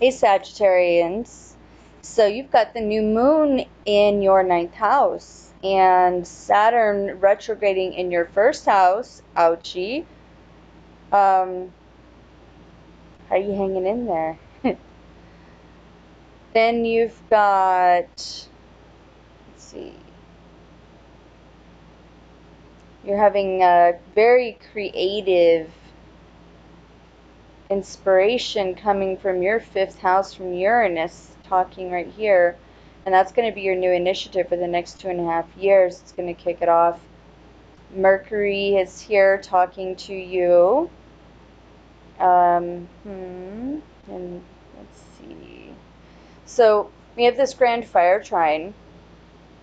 Hey Sagittarians, so you've got the new moon in your ninth house and Saturn retrograding in your first house. Ouchie. How are you hanging in there? Then you've got, let's see, you're having a very creative inspiration coming from your fifth house from Uranus, talking right here. And that's going to be your new initiative for the next 2.5 years. It's going to kick it off. Mercury is here talking to you. And let's see. So we have this grand fire trine.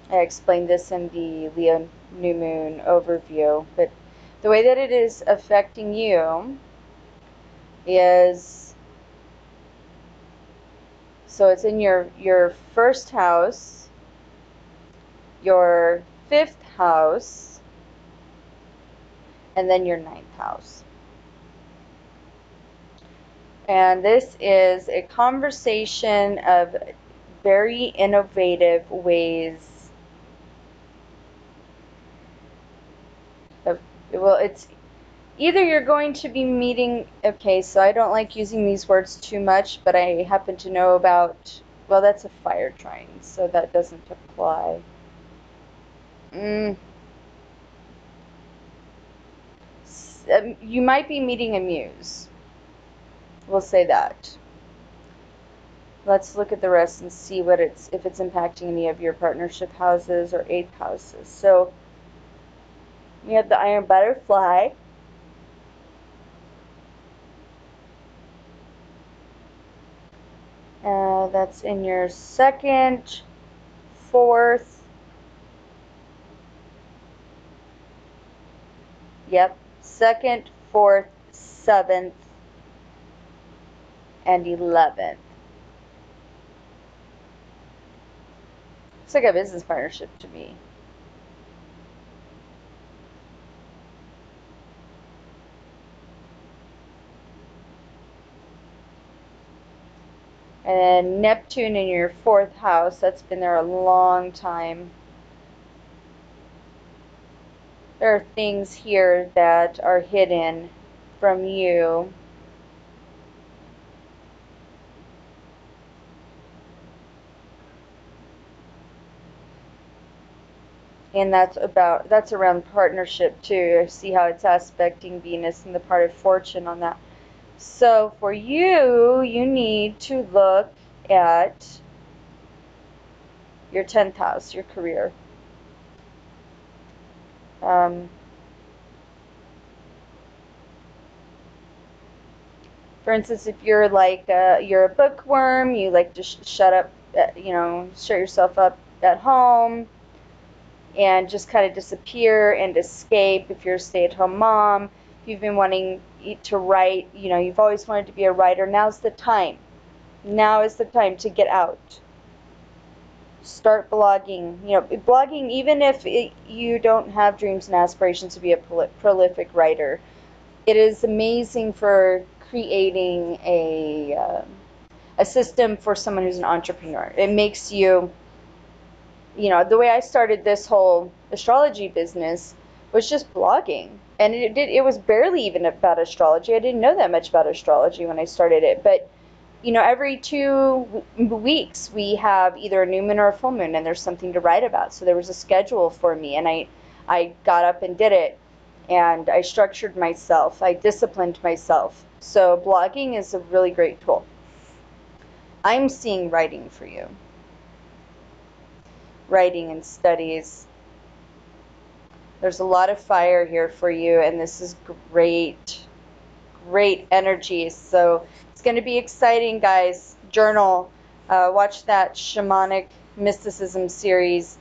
I explained this in the Leo new moon overview, but the way that it is affecting you is, so it's in your first house, your fifth house, and then your ninth house. And this is a conversation of very innovative ways of, well, it's either you're going to be meeting, okay, so I don't like using these words too much, but I happen to know about, well, that's a fire trine, so that doesn't apply. You might be meeting a muse. We'll say that. Let's look at the rest and see what if it's impacting any of your partnership houses or eighth houses. So you have the iron butterfly. That's in your second, fourth, yep, second, fourth, seventh, and 11th. It's like a business partnership to me. And then Neptune in your fourth house, that's been there a long time. There are things here that are hidden from you. And that's around partnership too. See how it's aspecting Venus and the part of fortune on that. So for you, you need to look at your 10th house, your career. For instance, if you're like you're a bookworm, you like to shut yourself up at home and just kind of disappear and escape. If you're a stay-at-home mom, if you've been wanting to write, you've always wanted to be a writer, now's the time. Now is the time to get out. Start blogging. Blogging, even if you don't have dreams and aspirations to be a prolific writer, it is amazing for creating a system for someone who's an entrepreneur. It makes you, the way I started this whole astrology business was just blogging. And it was barely even about astrology. I didn't know that much about astrology when I started it. But, every 2 weeks we have either a new moon or a full moon, and there's something to write about. So there was a schedule for me, and I got up and did it. And I structured myself. I disciplined myself. So blogging is a really great tool. I'm seeing writing for you. Writing and studies. There's a lot of fire here for you, and this is great energy. So it's going to be exciting, guys. Journal. Watch that shamanic mysticism series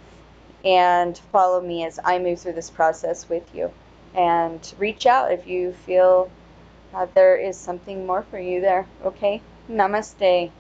and follow me as I move through this process with you. And reach out if you feel there is something more for you there. Okay? Namaste.